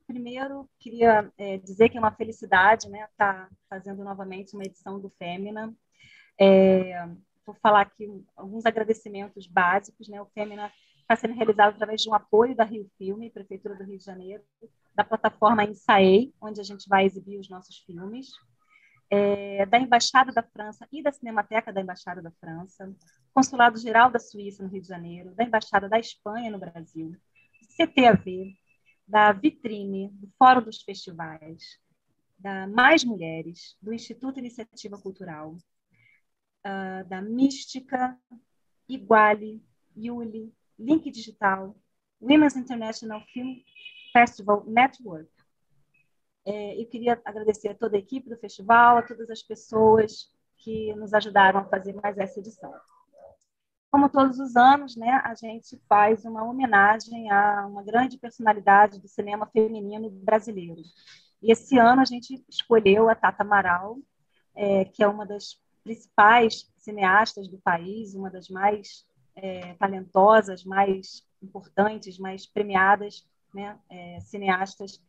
primeiro queria dizer que é uma felicidade, né, estar fazendo novamente uma edição do Fêmina. Vou falar aqui alguns agradecimentos básicos, né? O Fêmina está sendo realizado através de um apoio da Rio Filme, Prefeitura do Rio de Janeiro, da plataforma Ensaei, onde a gente vai exibir os nossos filmes, da Embaixada da França e da Cinemateca da Embaixada da França, Consulado Geral da Suíça no Rio de Janeiro, da Embaixada da Espanha no Brasil, CTAV, da Vitrine, do Fórum dos Festivais, da Mais Mulheres, do Instituto Iniciativa Cultural, da Mística, Iguale, Yuli, Link Digital, Women's International Film Festival Network. Eu queria agradecer a toda a equipe do festival, a todas as pessoas que nos ajudaram a fazer mais essa edição. Como todos os anos, né, a gente faz uma homenagem a uma grande personalidade do cinema feminino brasileiro. E esse ano a gente escolheu a Tata Amaral, que é uma das principais cineastas do país, uma das mais talentosas, mais importantes, mais premiadas, né, cineastas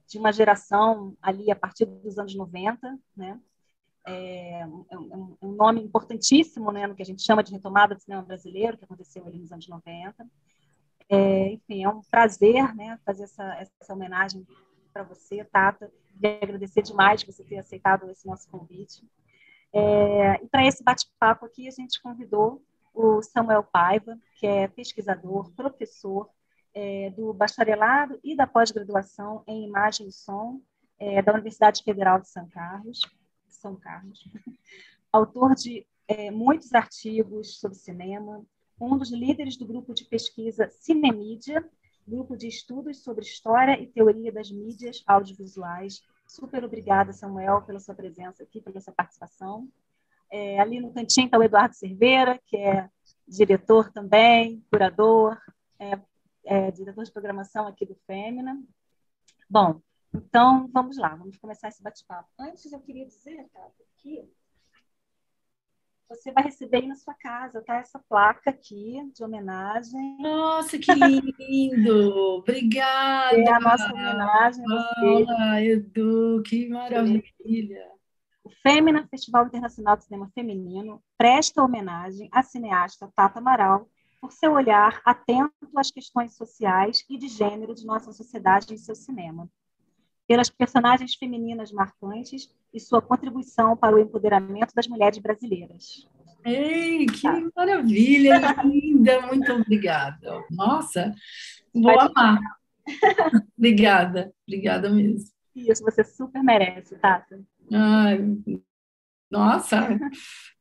de uma geração ali a partir dos anos 90, né? Um nome importantíssimo, né, no que a gente chama de retomada do cinema brasileiro, que aconteceu ali nos anos 90. Enfim, é um prazer, né, fazer essa homenagem para você, Tata. Queria agradecer demais você ter aceitado esse nosso convite. E para esse bate-papo aqui, a gente convidou o Samuel Paiva, que é pesquisador, professor do bacharelado e da pós-graduação em Imagem e Som da Universidade Federal de São Carlos, autor de muitos artigos sobre cinema, um dos líderes do grupo de pesquisa Cinemídia, grupo de estudos sobre história e teoria das mídias audiovisuais. Super obrigada, Samuel, pela sua presença aqui, pela sua participação. Ali no cantinho está o Eduardo Cerveira, que é diretor também, curador, diretor de programação aqui do Fêmina. Bom, então vamos lá, vamos começar esse bate-papo. Antes eu queria dizer, Tata, que você vai receber aí na sua casa, tá? Essa placa aqui de homenagem. Nossa, que lindo! Obrigada, É a nossa homenagem a você. Paula, Edu, que maravilha! O Fêmina, Festival Internacional de Cinema Feminino, presta homenagem à cineasta Tata Amaral por seu olhar atento às questões sociais e de gênero de nossa sociedade em seu cinema, pelas personagens femininas marcantes e sua contribuição para o empoderamento das mulheres brasileiras. Ei, que maravilha, linda! Muito obrigada. Nossa, vou Pode amar. ficar. Obrigada mesmo. Isso, você super merece, Tata. Ai, nossa,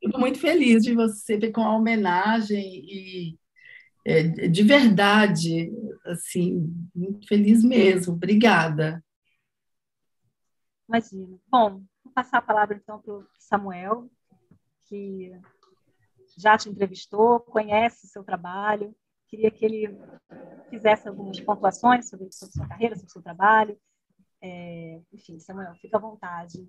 eu estou muito feliz de você ter com a homenagem e de verdade, assim, muito feliz mesmo. Obrigada. Imagina. Bom, vou passar a palavra então para o Samuel, que já te entrevistou, conhece o seu trabalho. Queria que ele fizesse algumas pontuações sobre sua carreira, sobre o seu trabalho. Enfim, Samuel, fica à vontade.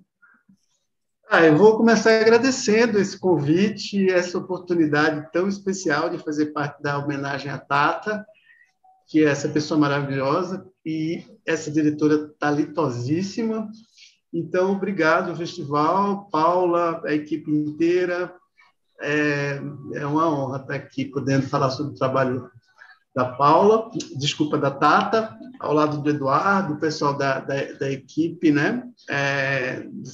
Eu vou começar agradecendo esse convite, essa oportunidade tão especial de fazer parte da homenagem à Tata, que é essa pessoa maravilhosa e essa diretora talentosíssima. Então, obrigado, festival, Paula, a equipe inteira. É uma honra estar aqui podendo falar sobre o trabalho da Paula, desculpa, da Tata, ao lado do Eduardo, do pessoal da equipe, né,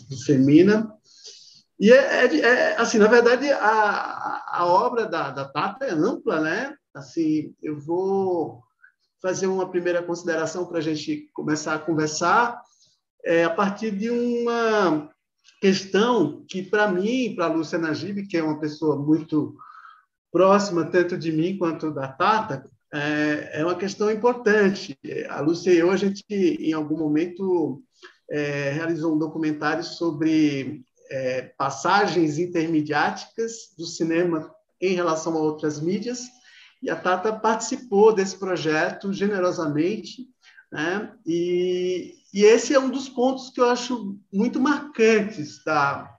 do Femina. E, assim, na verdade, a obra da Tata é ampla, né? Assim, eu vou fazer uma primeira consideração para a gente começar a conversar a partir de uma questão que, para mim, para a Lúcia Najib, que é uma pessoa muito próxima, tanto de mim quanto da Tata, é uma questão importante. A Lúcia e eu, a gente, em algum momento, realizou um documentário sobre passagens intermediáticas do cinema em relação a outras mídias, e a Tata participou desse projeto generosamente, né? E esse é um dos pontos que eu acho muito marcantes da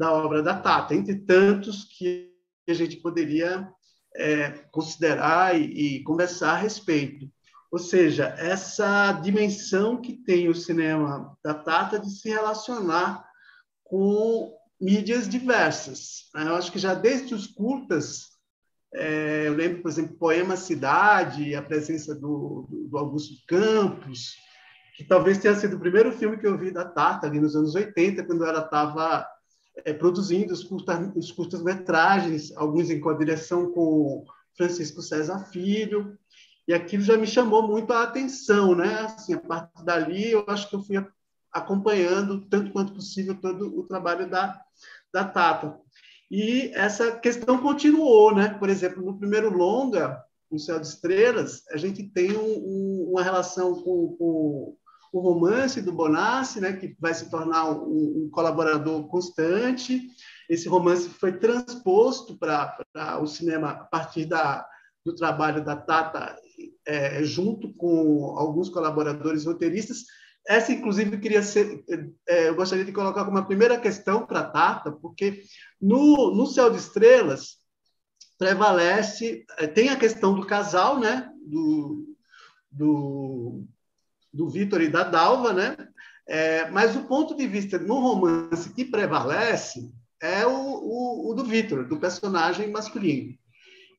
obra da Tata, entre tantos que a gente poderia considerar e conversar a respeito. Ou seja, essa dimensão que tem o cinema da Tata de se relacionar com mídias diversas. Eu acho que já desde os curtas, eu lembro, por exemplo, Poema Cidade, a presença do Augusto Campos, que talvez tenha sido o primeiro filme que eu vi da Tata, ali nos anos 80, quando ela estava produzindo os curtas-metragens, alguns em co-direção com Francisco César Filho, e aquilo já me chamou muito a atenção, né? Assim, a partir dali, eu acho que eu fui acompanhando, tanto quanto possível, todo o trabalho da Tata. E essa questão continuou, né? Por exemplo, no primeiro longa, O Céu de Estrelas, a gente tem uma relação com o romance do Bonassi, né? Que vai se tornar um colaborador constante. Esse romance foi transposto para o cinema a partir do trabalho da Tata, junto com alguns colaboradores roteiristas. Essa, inclusive, eu gostaria de colocar como a primeira questão para a Tata, porque no Céu de Estrelas prevalece, tem a questão do casal, né, do Vitor e da Dalva, né, mas o ponto de vista no romance que prevalece é o do Vitor, do personagem masculino.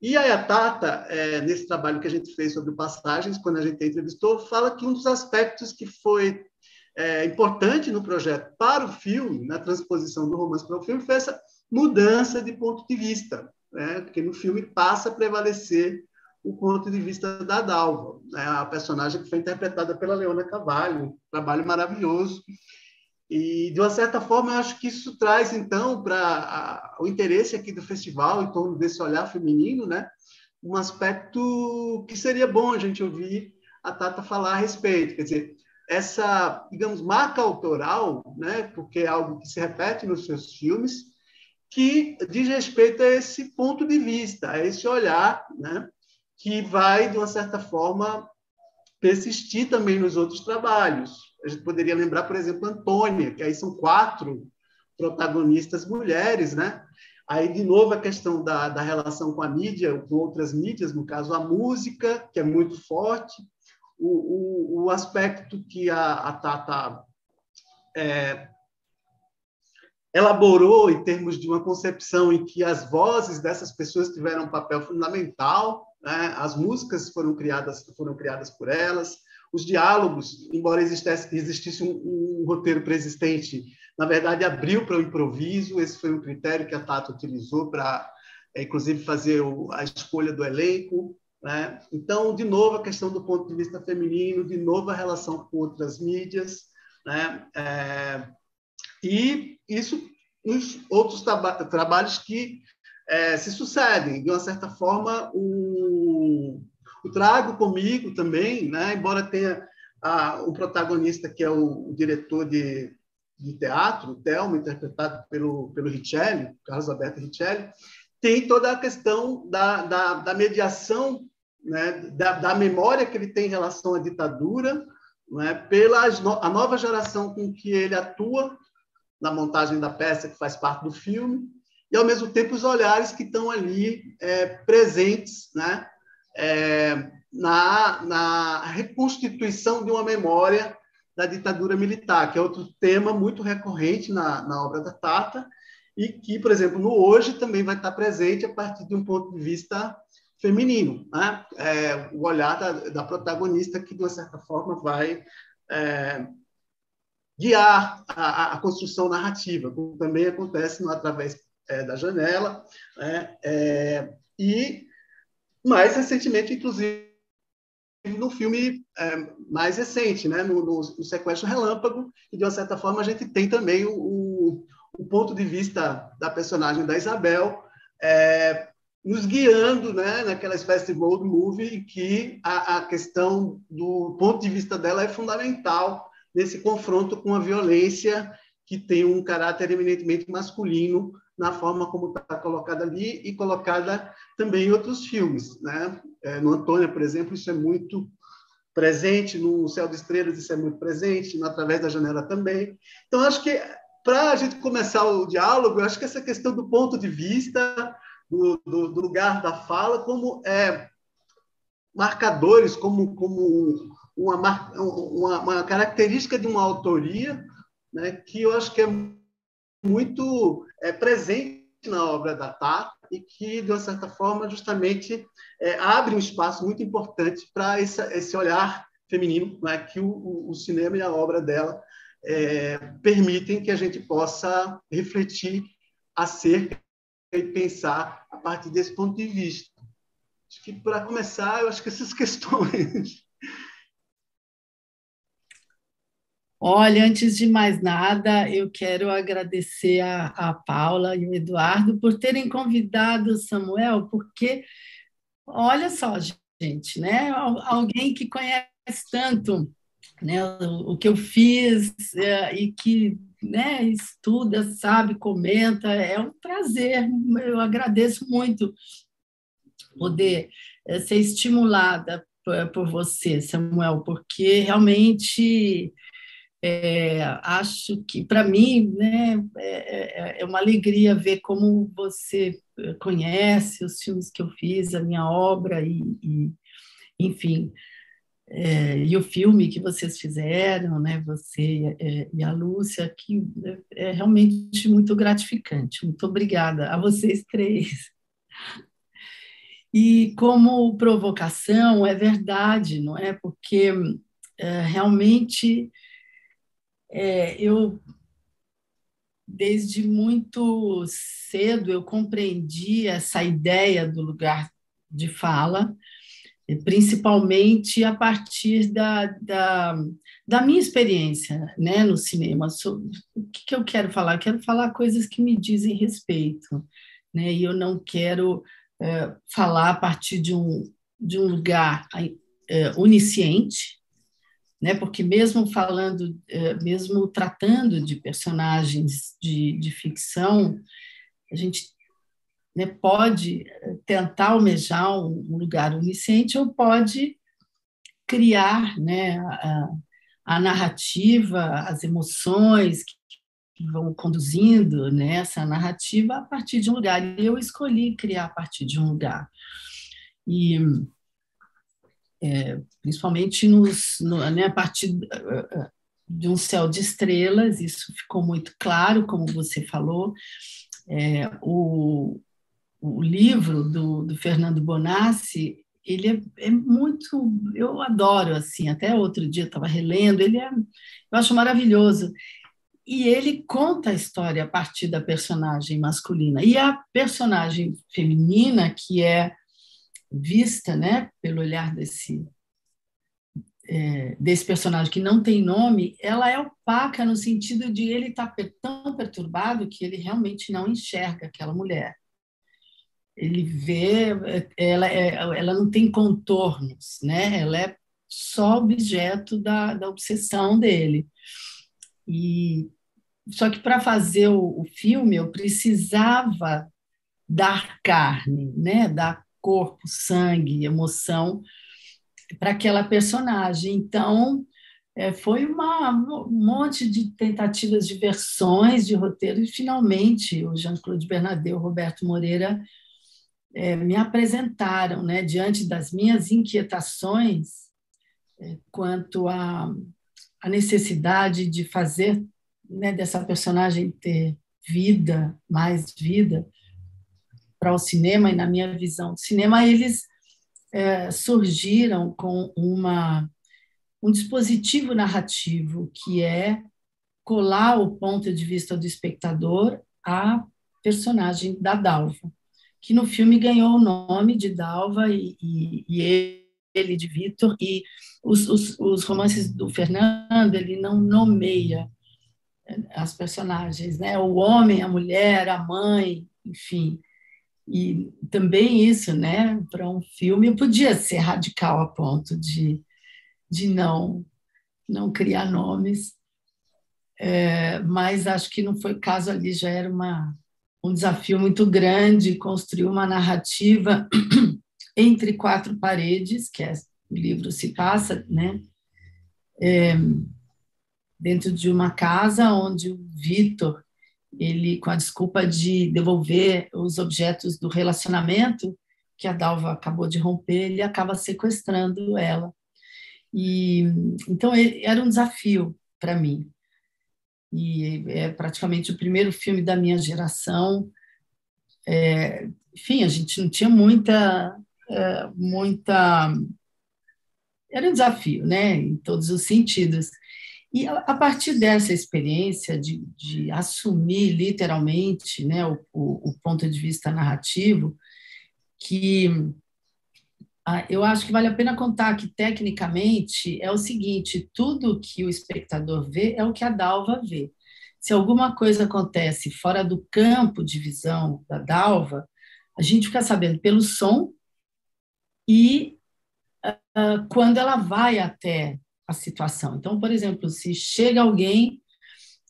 E aí a Tata, nesse trabalho que a gente fez sobre passagens, quando a gente entrevistou, fala que um dos aspectos que foi importante no projeto para o filme, na transposição do romance para o filme, foi essa mudança de ponto de vista, né? Porque no filme passa a prevalecer o ponto de vista da Dalva, né? A personagem que foi interpretada pela Leona Carvalho, um trabalho maravilhoso. E, de uma certa forma, eu acho que isso traz, então, para o interesse aqui do festival, em torno desse olhar feminino, né? Um aspecto que seria bom a gente ouvir a Tata falar a respeito. Quer dizer, essa, digamos, marca autoral, né? Porque é algo que se repete nos seus filmes, que diz respeito a esse ponto de vista, a esse olhar, né? Que vai, de uma certa forma, persistir também nos outros trabalhos. A gente poderia lembrar, por exemplo, Antônia, que aí são 4 protagonistas mulheres, né? Aí, de novo, a questão da relação com a mídia, com outras mídias, no caso, a música, que é muito forte, o aspecto que a Tata elaborou em termos de uma concepção em que as vozes dessas pessoas tiveram um papel fundamental, né? As músicas foram criadas por elas, os diálogos, embora existisse um roteiro preexistente, na verdade abriu para o improviso. Esse foi um critério que a Tata utilizou para, inclusive, fazer a escolha do elenco, né? Então, de novo, a questão do ponto de vista feminino, de novo a relação com outras mídias, né? E isso nos outros trabalhos que se sucedem. De uma certa forma, o Trago Comigo também, né? Embora tenha o protagonista, que é o diretor de teatro, o Telmo, interpretado pelo Richelli, Carlos Alberto Richelli, tem toda a questão da mediação, né? da memória que ele tem em relação à ditadura, né? A nova geração com que ele atua na montagem da peça, que faz parte do filme, e, ao mesmo tempo, os olhares que estão ali presentes, né? Na reconstituição de uma memória da ditadura militar, que é outro tema muito recorrente na obra da Tata, e que, por exemplo, no Hoje também vai estar presente a partir de um ponto de vista feminino, né? O olhar da protagonista, que, de uma certa forma, vai guiar a construção narrativa, como também acontece no Através da Janela, né? E, mais recentemente, inclusive, no filme mais recente, né? no Sequestro Relâmpago, e, de uma certa forma, a gente tem também o ponto de vista da personagem da Isabel, nos guiando, né, naquela espécie de road movie, em que a questão do ponto de vista dela é fundamental nesse confronto com a violência que tem um caráter eminentemente masculino na forma como está colocada ali e colocada também em outros filmes, né? No Antônia, por exemplo, isso é muito presente, no Céu de Estrelas isso é muito presente, no Através da Janela também. Então, acho que, para a gente começar o diálogo, eu acho que essa questão do ponto de vista, do lugar da fala, como marcadores, como uma característica de uma autoria, né, que eu acho que é muito presente na obra da Tata e que, de uma certa forma, justamente abre um espaço muito importante para esse olhar feminino, né, que o cinema e a obra dela permitem que a gente possa refletir acerca e pensar a partir desse ponto de vista. Acho que, para começar, eu acho que essas questões. Olha, antes de mais nada, eu quero agradecer a Paula e o Eduardo por terem convidado o Samuel, porque, olha só, gente, né? Alguém que conhece tanto, né, o que eu fiz e que, né, estuda, sabe, comenta, é um prazer. Eu agradeço muito poder ser estimulada por você, Samuel, porque realmente acho que, para mim, né, é uma alegria ver como você conhece os filmes que eu fiz, a minha obra, enfim, e o filme que vocês fizeram, né, você e a Lúcia, que é realmente muito gratificante. Muito obrigada a vocês três. E como provocação, é verdade, não é? Porque realmente eu, desde muito cedo, eu compreendi essa ideia do lugar de fala, principalmente a partir da minha experiência, né, no cinema. O que eu quero falar? Eu quero falar coisas que me dizem respeito, né, e eu não quero falar a partir de um lugar onisciente, né, porque mesmo tratando de personagens de ficção, a gente, né, pode tentar almejar um lugar onisciente ou pode criar, né, a narrativa, as emoções que vão conduzindo nessa narrativa a partir de um lugar. E eu escolhi criar a partir de um lugar. E principalmente né, a partir de um céu de estrelas, isso ficou muito claro, como você falou. O livro do Fernando Bonassi, ele é muito, eu adoro, assim, até outro dia eu estava relendo, eu acho maravilhoso. E ele conta a história a partir da personagem masculina. E a personagem feminina, que é vista, né, pelo olhar desse personagem que não tem nome, ela é opaca no sentido de ele estar tão perturbado que ele realmente não enxerga aquela mulher. Ele vê, ela não tem contornos, né? Ela é só objeto da obsessão dele. Só que para fazer o filme eu precisava dar carne, né? Dar corpo, sangue, emoção para aquela personagem. Então, foi um monte de tentativas de versões de roteiro e, finalmente, o Jean-Claude Bernardet e o Roberto Moreira me apresentaram, né, diante das minhas inquietações quanto à necessidade de fazer, né, dessa personagem ter vida, mais vida para o cinema, e na minha visão de cinema, eles surgiram com um dispositivo narrativo que é colar o ponto de vista do espectador à personagem da Dalva, que no filme ganhou o nome de Dalva e ele de Vitor, e os romances do Fernando, ele não nomeia as personagens, né? O homem, a mulher, a mãe, enfim. E também isso, né, para um filme, podia ser radical a ponto de não criar nomes, mas acho que não foi o caso ali, já era um desafio muito grande construir uma narrativa entre quatro paredes, que o livro se passa, né, dentro de uma casa onde o Vitor, ele, com a desculpa de devolver os objetos do relacionamento, que a Dalva acabou de romper, ele acaba sequestrando ela. E então era um desafio para mim. E é praticamente o primeiro filme da minha geração. Enfim, a gente não tinha muita. Era um desafio, né? Em todos os sentidos. E a partir dessa experiência de assumir literalmente, né, o ponto de vista narrativo, que eu acho que vale a pena contar que, tecnicamente, é o seguinte: tudo que o espectador vê é o que a Dalva vê. Se alguma coisa acontece fora do campo de visão da Dalva, a gente fica sabendo pelo som e quando ela vai até a situação. Então, por exemplo, se chega alguém,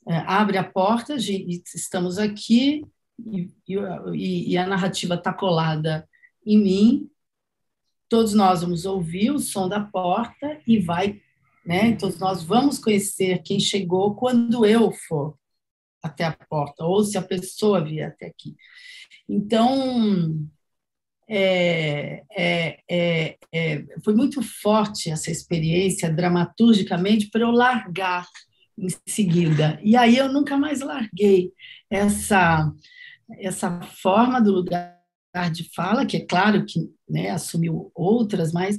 abre a porta, estamos aqui, e a narrativa está colada em mim, todos nós vamos ouvir o som da porta e vai, né? Todos nós vamos conhecer quem chegou quando eu for até a porta, ou se a pessoa vier até aqui. Então, foi muito forte essa experiência, dramaturgicamente, para eu largar em seguida. E aí eu nunca mais larguei essa forma do lugar de fala, que é claro que, né, assumiu outras, mas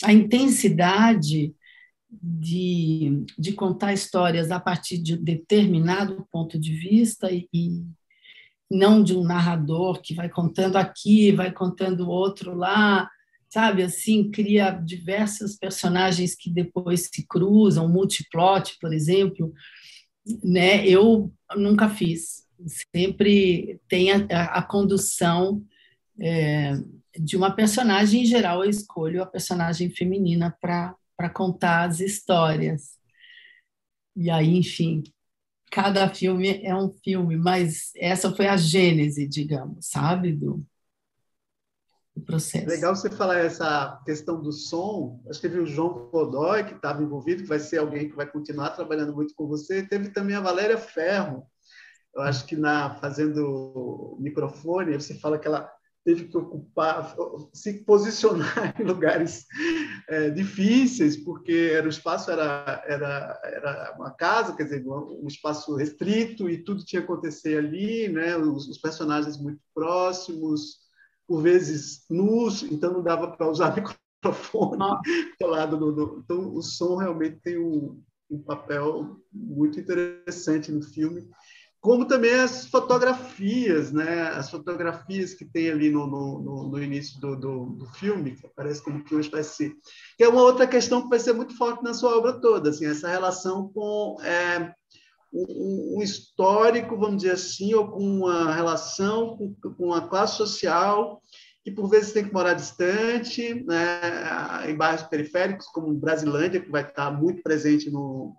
a intensidade de contar histórias a partir de determinado ponto de vista e não de um narrador que vai contando aqui, vai contando outro lá, sabe? Assim, cria diversos personagens que depois se cruzam, multiplot, por exemplo, né? Eu nunca fiz. Sempre tem a condução de uma personagem. Em geral, eu escolho a personagem feminina para contar as histórias. E aí, enfim, cada filme é um filme, mas essa foi a gênese, digamos, sabe, do processo. Legal você falar essa questão do som. Acho que teve o João Godoy, que estava envolvido, que vai ser alguém que vai continuar trabalhando muito com você. Teve também a Valéria Ferro. Eu acho que fazendo o microfone, você fala que ela teve que se posicionar em lugares difíceis, porque o espaço era uma casa, quer dizer, um espaço restrito, e tudo tinha que acontecer ali, né? Os personagens muito próximos, por vezes nus, então não dava para usar microfone colado no. Então, o som realmente tem um papel muito interessante no filme, como também as fotografias, né? As fotografias que tem ali no início do filme, que aparece como que uma espécie... Que é uma outra questão que vai ser muito forte na sua obra toda, assim, essa relação com um histórico, vamos dizer assim, ou com uma relação com a classe social, que por vezes tem que morar distante, né? Em bairros periféricos, como Brasilândia, que vai estar muito presente no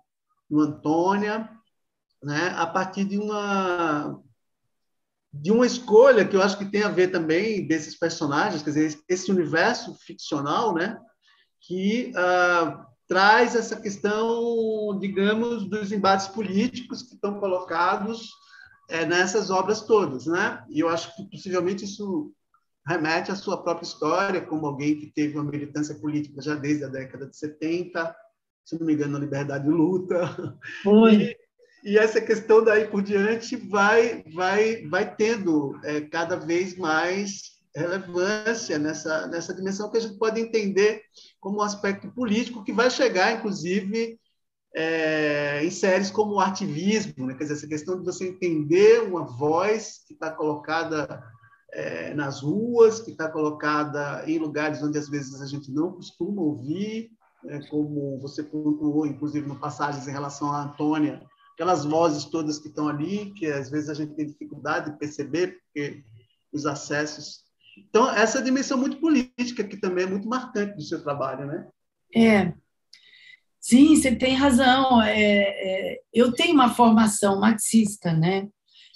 Antônia, né? A partir de uma escolha que eu acho que tem a ver também desses personagens, quer dizer, esse universo ficcional, né? Que traz essa questão, digamos, dos embates políticos que estão colocados nessas obras todas, né? E eu acho que possivelmente isso remete à sua própria história, como alguém que teve uma militância política já desde a década de 70, se não me engano, na Liberdade de Luta. Foi. E essa questão daí por diante vai tendo cada vez mais relevância nessa dimensão que a gente pode entender como um aspecto político que vai chegar, inclusive, em séries como o Artivismo, né? Quer dizer, essa questão de você entender uma voz que está colocada nas ruas, que está colocada em lugares onde, às vezes, a gente não costuma ouvir, como você pontuou, inclusive, no Passagens em relação à Antônia, aquelas vozes todas que estão ali, que às vezes a gente tem dificuldade de perceber, porque os acessos... Então, essa dimensão muito política, que também é muito marcante do seu trabalho, né? Sim, você tem razão. Eu tenho uma formação marxista, né?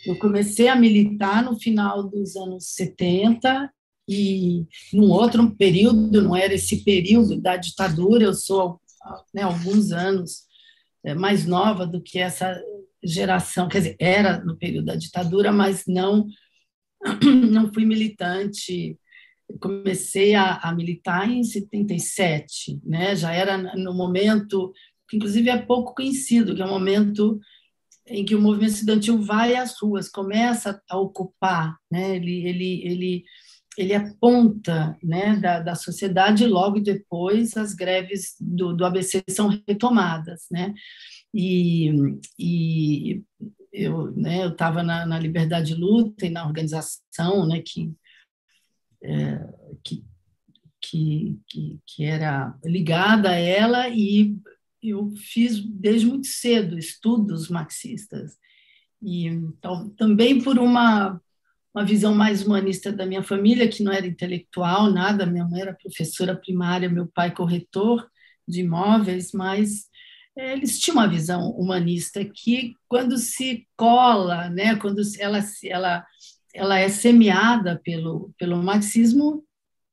Eu comecei a militar no final dos anos 70 e num outro período, não era esse período da ditadura, eu sou, né, alguns anos mais nova do que essa geração, quer dizer, era no período da ditadura, mas não fui militante comecei a militar em 77, né? Já era no momento, que inclusive é pouco conhecido, que é o momento em que o movimento estudantil vai às ruas, começa a ocupar, né? Ele é ponta, né, da sociedade, e logo depois as greves do ABC são retomadas, né? E eu, né, eu estava na Liberdade Luta e na organização, né, que, que era ligada a ela, e eu fiz desde muito cedo estudos marxistas. E então, também por uma visão mais humanista da minha família, que não era intelectual, nada. Minha mãe era professora primária, meu pai corretor de imóveis, mas eles tinham uma visão humanista que, quando se cola, né, quando ela é semeada pelo marxismo,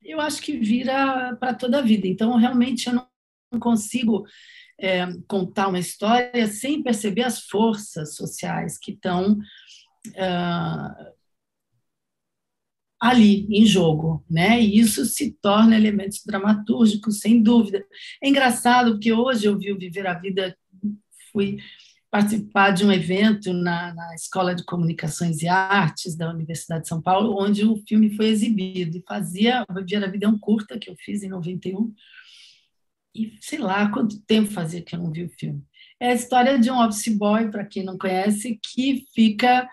eu acho que vira para toda a vida. Então, realmente, eu não consigo contar uma história sem perceber as forças sociais que estão ali em jogo, né? E isso se torna elementos dramatúrgicos, sem dúvida. É engraçado porque hoje eu vi o Viver a Vida, fui participar de um evento na Escola de Comunicações e Artes da Universidade de São Paulo, onde o filme foi exibido, e fazia, Viver a Vida é um curta que eu fiz em 91, e sei lá quanto tempo fazia que eu não vi o filme. É a história de um office boy, para quem não conhece, que fica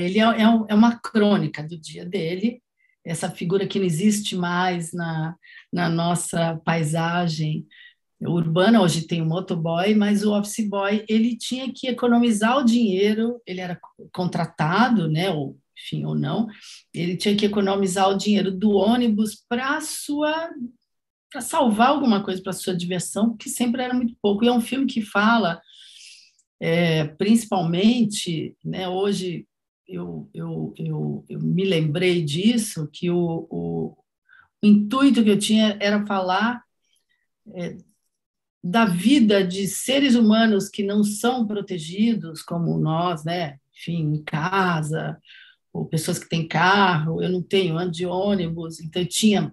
ele é uma crônica do dia dele, essa figura que não existe mais na nossa paisagem urbana. Hoje tem o motoboy, mas o office boy, ele tinha que economizar o dinheiro, ele era contratado, né, ou enfim, ou não, ele tinha que economizar o dinheiro do ônibus para salvar alguma coisa para sua diversão, que sempre era muito pouco. E é um filme que fala principalmente, né, hoje eu me lembrei disso, que o intuito que eu tinha era falar da vida de seres humanos que não são protegidos, como nós, né? Enfim, em casa, ou pessoas que têm carro. Eu não tenho, ando de ônibus, então eu tinha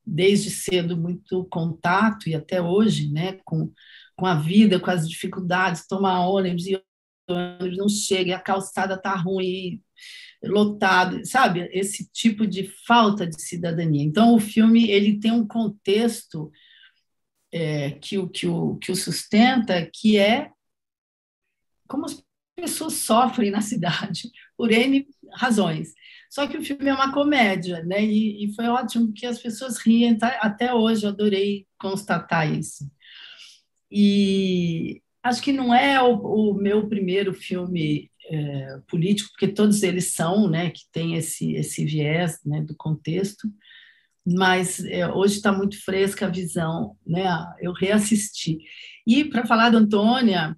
desde cedo muito contato, e até hoje, né, com a vida, com as dificuldades, tomar ônibus, e o ônibus não chega, e a calçada está ruim, lotado, sabe? Esse tipo de falta de cidadania. Então, o filme ele tem um contexto que o sustenta, que é como as pessoas sofrem na cidade, por N razões. Só que o filme é uma comédia, né? E foi ótimo que as pessoas riem, tá? Até hoje eu adorei constatar isso. E acho que não é o meu primeiro filme político, porque todos eles são, né, que tem esse viés, né, do contexto, mas hoje está muito fresca a visão, né? Eu reassisti. E para falar da Antônia,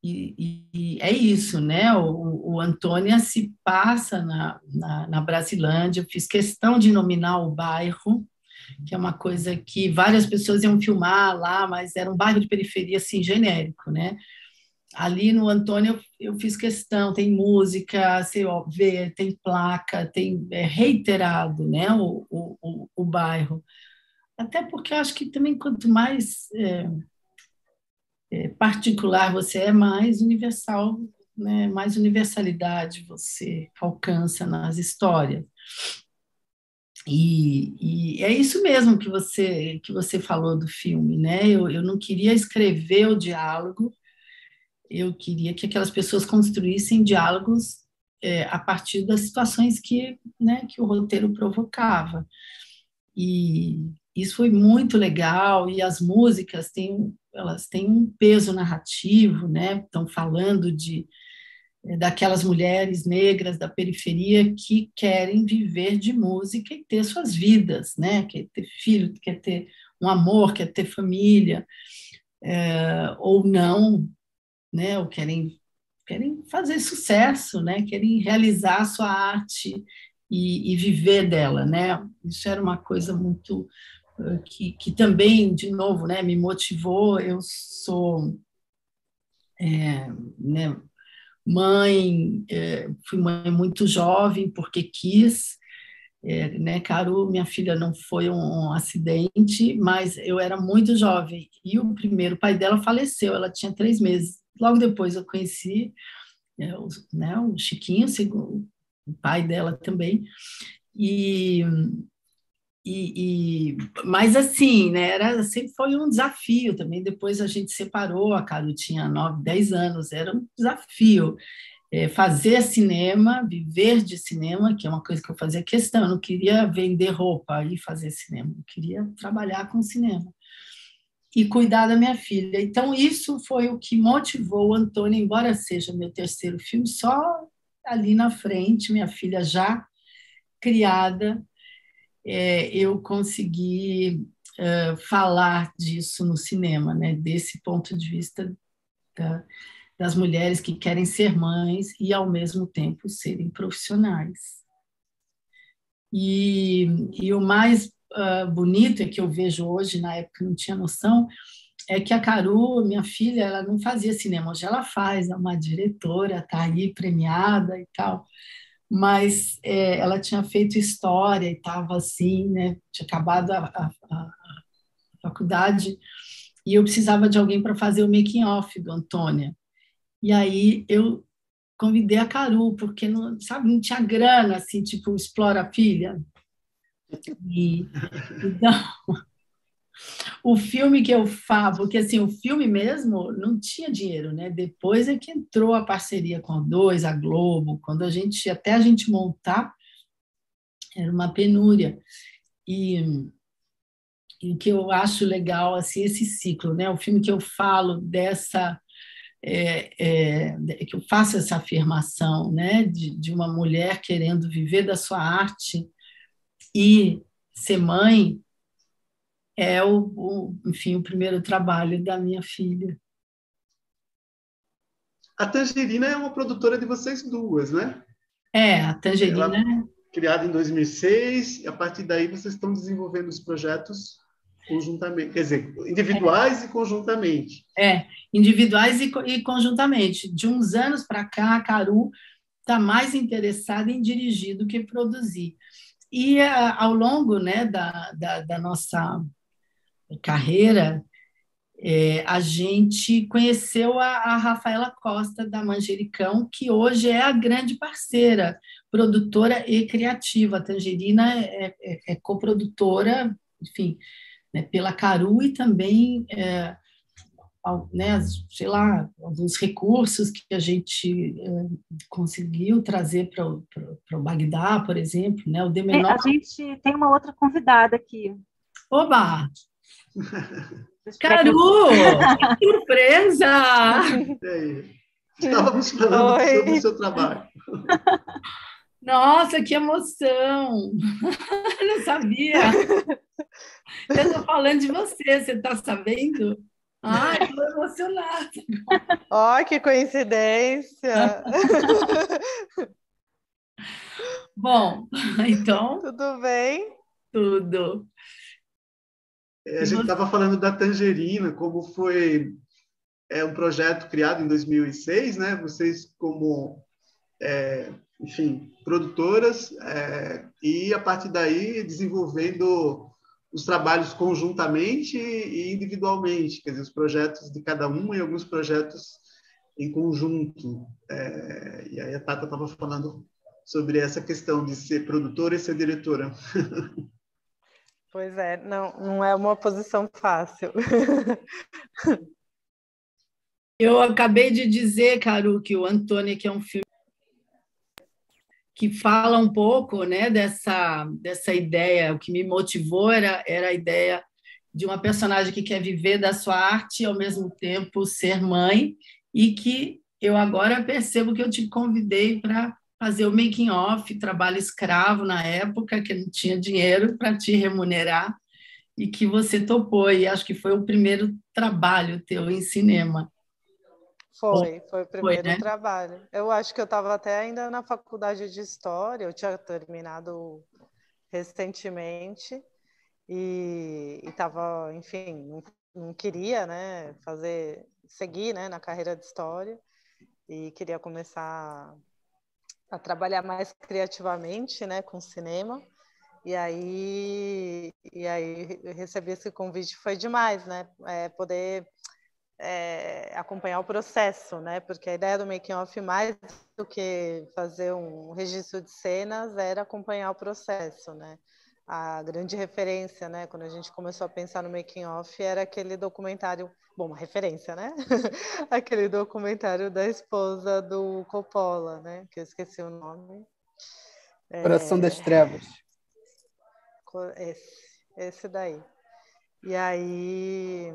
e é isso, né? O Antônia se passa na Brasilândia. Eu fiz questão de nominar o bairro, que é uma coisa que várias pessoas iam filmar lá, mas era um bairro de periferia, assim, genérico, né? Ali no Antônio eu fiz questão, tem música, você vê, tem placa, tem reiterado, né, o bairro. Até porque eu acho que também quanto mais particular você é, mais universal, né, mais universalidade você alcança nas histórias. E é isso mesmo que você falou do filme, né? Eu não queria escrever o diálogo, eu queria que aquelas pessoas construíssem diálogos a partir das situações né, que o roteiro provocava. E isso foi muito legal, e as músicas elas têm um peso narrativo, né? Estão falando daquelas mulheres negras da periferia que querem viver de música e ter suas vidas, né? Quer ter filho, quer ter um amor, quer ter família, ou não, né? Ou querem fazer sucesso, né? Querem realizar a sua arte e viver dela, né? Isso era uma coisa muito que também, de novo, né, me motivou. Eu sou, né, Mãe, fui mãe muito jovem porque quis, né, Caru, minha filha, não foi um acidente, mas eu era muito jovem e o primeiro pai dela faleceu, ela tinha 3 meses. Logo depois eu conheci, o Chiquinho, o pai dela também, e mas assim, né, sempre foi um desafio também. Depois a gente separou, a Carol tinha 9, 10 anos, era um desafio. Fazer cinema, viver de cinema, que é uma coisa que eu fazia questão, eu não queria vender roupa e fazer cinema, eu queria trabalhar com cinema e cuidar da minha filha. Então, isso foi o que motivou o Antônio, embora seja meu terceiro filme, só ali na frente, minha filha já criada, eu consegui falar disso no cinema, né? Desse ponto de vista das mulheres que querem ser mães e, ao mesmo tempo, serem profissionais. E o mais bonito é que eu vejo hoje, na época não tinha noção, é que a Caru, minha filha, ela não fazia cinema, hoje ela faz, é uma diretora, está aí premiada e tal, mas ela tinha feito história e estava assim, né, tinha acabado a faculdade e eu precisava de alguém para fazer o making off do Antônia. E aí eu convidei a Caru, porque não, sabe, não tinha grana, assim, tipo, explora a filha. Então, o filme que eu falo, porque assim, o filme mesmo não tinha dinheiro, né? Depois é que entrou a parceria com a Dois, a Globo, quando até a gente montar, era uma penúria. E, e o que eu acho legal, assim, esse ciclo, né? O filme que eu falo que eu faço essa afirmação, né, de uma mulher querendo viver da sua arte e ser mãe é enfim, o primeiro trabalho da minha filha. A Tangerina é uma produtora de vocês duas, né? A Tangerina. Ela criada em 2006, e a partir daí vocês estão desenvolvendo os projetos conjuntamente, quer dizer, individuais e conjuntamente. Individuais e conjuntamente. De uns anos para cá, a Caru está mais interessada em dirigir do que produzir. E ao longo, né, da nossa carreira, a gente conheceu a Rafaela Costa, da Manjericão, que hoje é a grande parceira, produtora e criativa. A Tangerina é coprodutora, enfim, né, pela Caru e também, né, sei lá, alguns recursos que a gente conseguiu trazer para o Bagdá, por exemplo, né, o De Menor. A gente tem uma outra convidada aqui. Oba! Caru! Que surpresa! E aí? Estávamos falando sobre o seu trabalho. Nossa, que emoção! Não sabia. Eu estou falando de você, você está sabendo? Ai, estou emocionada. Ó, que coincidência! Bom, então, Tudo bem? tudo. A gente estava falando da Tangerina, como foi um projeto criado em 2006, né? Vocês como, enfim, produtoras, e a partir daí desenvolvendo os trabalhos conjuntamente e individualmente, quer dizer, os projetos de cada uma e alguns projetos em conjunto. E aí a Tata estava falando sobre essa questão de ser produtora e ser diretora. Pois é, não é uma posição fácil. Eu acabei de dizer, Caru, que o Antônio, que é um filme que fala um pouco, né, dessa ideia. O que me motivou era a ideia de uma personagem que quer viver da sua arte e, ao mesmo tempo, ser mãe, e que eu agora percebo que eu te convidei para fazer o making off, trabalho escravo na época, que não tinha dinheiro para te remunerar, e que você topou, e acho que foi o primeiro trabalho teu em cinema. Foi o Foi, primeiro né? trabalho. Eu acho que eu estava até ainda na faculdade de História, eu tinha terminado recentemente e estava, enfim, não queria, né, seguir, né, na carreira de História. e queria começar a trabalhar mais criativamente, né, com cinema. E aí eu recebi esse convite, foi demais, né? Poder acompanhar o processo, né? Porque a ideia do making off, mais do que fazer um registro de cenas, era acompanhar o processo, né? A grande referência, né? Quando a gente começou a pensar no making off, era aquele documentário, bom, uma referência, né? Aquele documentário da esposa do Coppola, né? Que eu esqueci o nome. Coração das Trevas. Esse daí. E aí,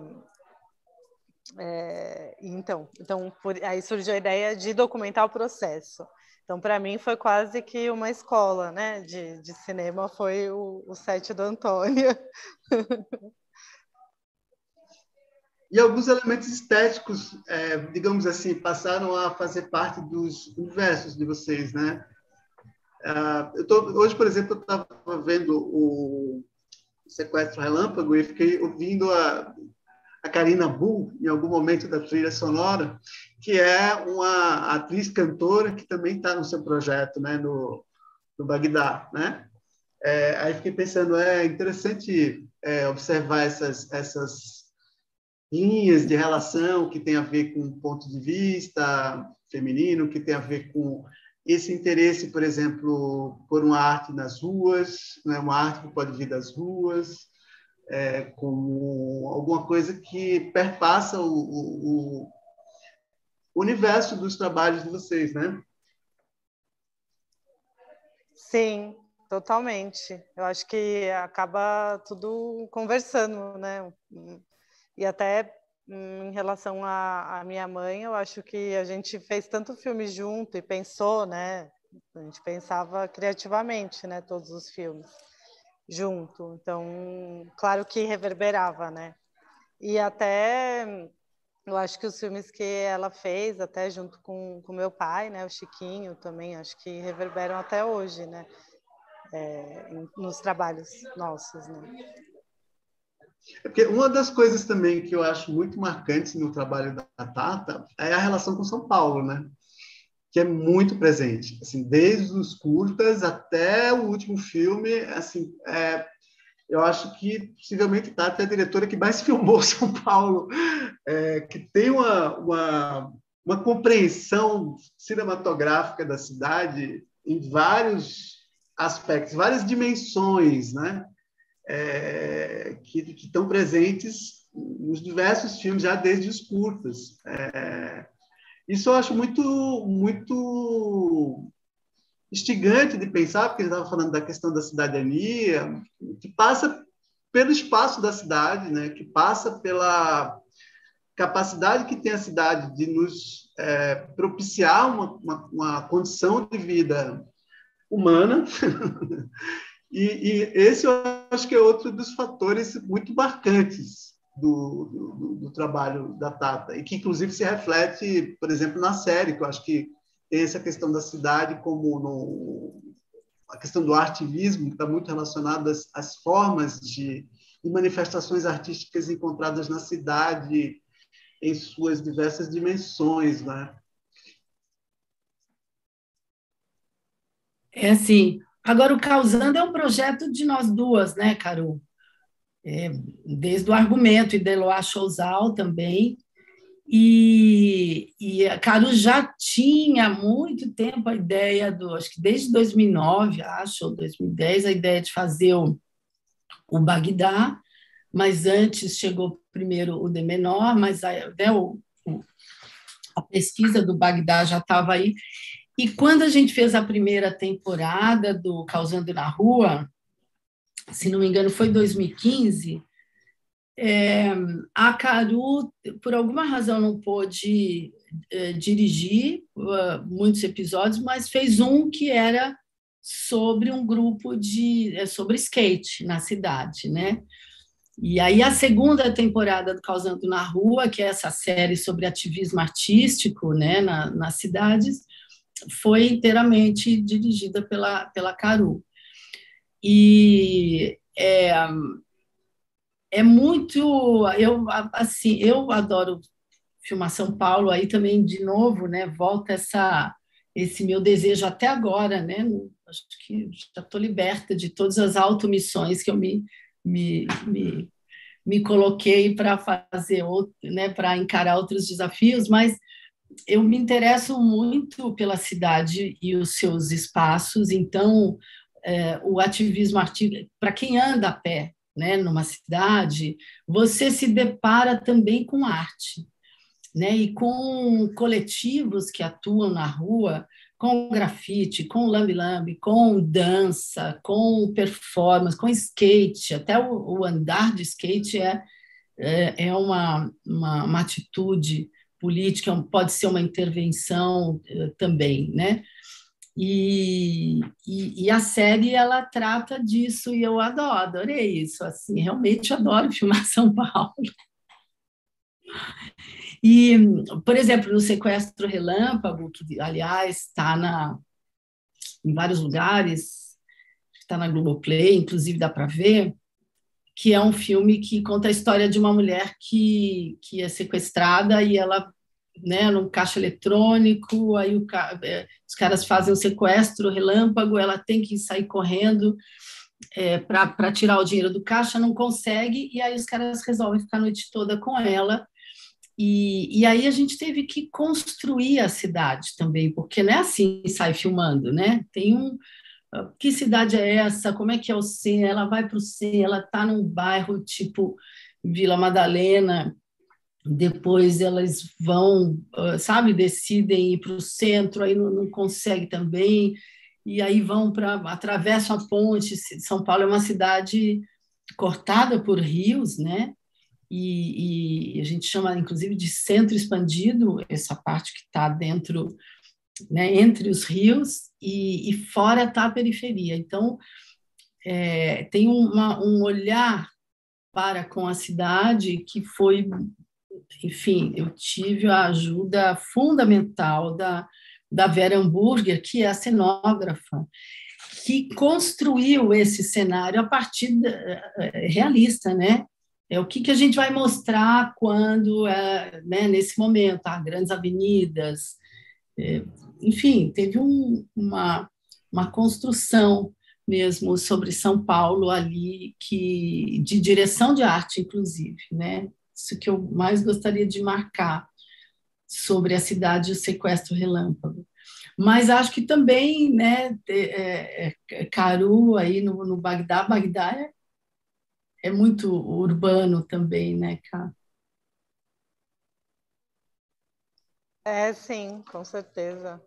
então aí surgiu a ideia de documentar o processo. Então, para mim, foi quase que uma escola, né, de cinema, foi o set do Antônio. E alguns elementos estéticos, digamos assim, passaram a fazer parte dos universos de vocês, né? Hoje, por exemplo, eu estava vendo o Sequestro Relâmpago e fiquei ouvindo a Karina Bull, em algum momento da trilha sonora, que é uma atriz cantora que também está no seu projeto, né, no Bagdá, né? Aí fiquei pensando, é interessante observar essas linhas de relação que tem a ver com o ponto de vista feminino, que tem a ver com esse interesse, por exemplo, por uma arte nas ruas, né, uma arte que pode vir das ruas, como alguma coisa que perpassa o universo dos trabalhos de vocês, né? Sim, totalmente. Eu acho que acaba tudo conversando, né? E até em relação à minha mãe, eu acho que a gente fez tanto filme junto e pensou, né? A gente pensava criativamente, né? Todos os filmes junto. Então, claro que reverberava, né? E até eu acho que os filmes que ela fez, até junto com meu pai, né? O Chiquinho também, acho que reverberam até hoje, né? Nos trabalhos nossos, né? Porque uma das coisas também que eu acho muito marcantes no trabalho da Tata é a relação com São Paulo, né? Que é muito presente, assim, desde os curtas até o último filme, assim, eu acho que possivelmente Tata é a diretora que mais filmou São Paulo, que tem uma compreensão cinematográfica da cidade em vários aspectos, várias dimensões, né? Que estão presentes nos diversos filmes, já desde os curtas. Isso eu acho muito instigante de pensar, porque ele estava falando da questão da cidadania, que passa pelo espaço da cidade, né? Que passa pela capacidade que tem a cidade de nos propiciar uma condição de vida humana. E esse eu acho que é outro dos fatores muito marcantes do trabalho da Tata, e que, inclusive, se reflete, por exemplo, na série, que eu acho que tem essa questão da cidade como a questão do artivismo, que está muito relacionada às formas de manifestações artísticas encontradas na cidade em suas diversas dimensões, né? É assim. Agora, o Causando é um projeto de nós duas, né, Carol? Desde o argumento, e Deloá Chouzal também. E a Caru já tinha há muito tempo a ideia acho que desde 2009, acho, ou 2010, a ideia de fazer o Bagdá, mas antes chegou primeiro o De Menor, mas a pesquisa do Bagdá já estava aí. E quando a gente fez a primeira temporada do Causando na Rua, se não me engano, foi 2015, a Caru, por alguma razão, não pôde dirigir muitos episódios, mas fez um que era sobre um grupo sobre skate na cidade, né? E aí a segunda temporada do Causando na Rua, que é essa série sobre ativismo artístico, né, nas cidades, foi inteiramente dirigida pela Caru. E muito, eu adoro filmar São Paulo, aí também, de novo, né, volta esse meu desejo até agora, né? Acho que já estou liberta de todas as automissões que eu me, me coloquei para fazer, né, para encarar outros desafios, mas eu me interesso muito pela cidade e os seus espaços, então o ativismo artístico, para quem anda a pé, né, numa cidade, você se depara também com arte, né, e com coletivos que atuam na rua, com grafite, com lambe-lambe, com dança, com performance, com skate, até o andar de skate é uma atitude política, pode ser uma intervenção também, né? E a série ela trata disso e eu adorei isso, assim, realmente adoro filmar São Paulo. E, por exemplo, no Sequestro Relâmpago, que aliás está em vários lugares, está na Globoplay, inclusive dá para ver, que é um filme que conta a história de uma mulher que é sequestrada e ela, né, num caixa eletrônico, aí os caras fazem o sequestro relâmpago, ela tem que sair correndo para tirar o dinheiro do caixa, não consegue, e aí os caras resolvem ficar a noite toda com ela. E aí a gente teve que construir a cidade também, porque não é assim, sai filmando, né? Que cidade é essa? Como é que é o centro? Ela vai para o centro, ela está num bairro tipo Vila Madalena, depois elas vão, sabe, decidem ir para o centro, aí não consegue também, e aí atravessam a ponte. São Paulo é uma cidade cortada por rios, né? E a gente chama, inclusive, de centro expandido, essa parte que está dentro, né, entre os rios, e fora está a periferia. Então, tem um olhar para com a cidade que foi, enfim, eu tive a ajuda fundamental da Vera Hamburger, que é a cenógrafa, que construiu esse cenário a partir realista, né? O que a gente vai mostrar quando, né, nesse momento, grandes avenidas, enfim, teve uma construção mesmo sobre São Paulo ali, de direção de arte, inclusive, né? Isso que eu mais gostaria de marcar sobre a cidade, o Sequestro Relâmpago. Mas acho que também, né, Caru aí no Bagdá, é muito urbano também, né, Cá? Sim, com certeza.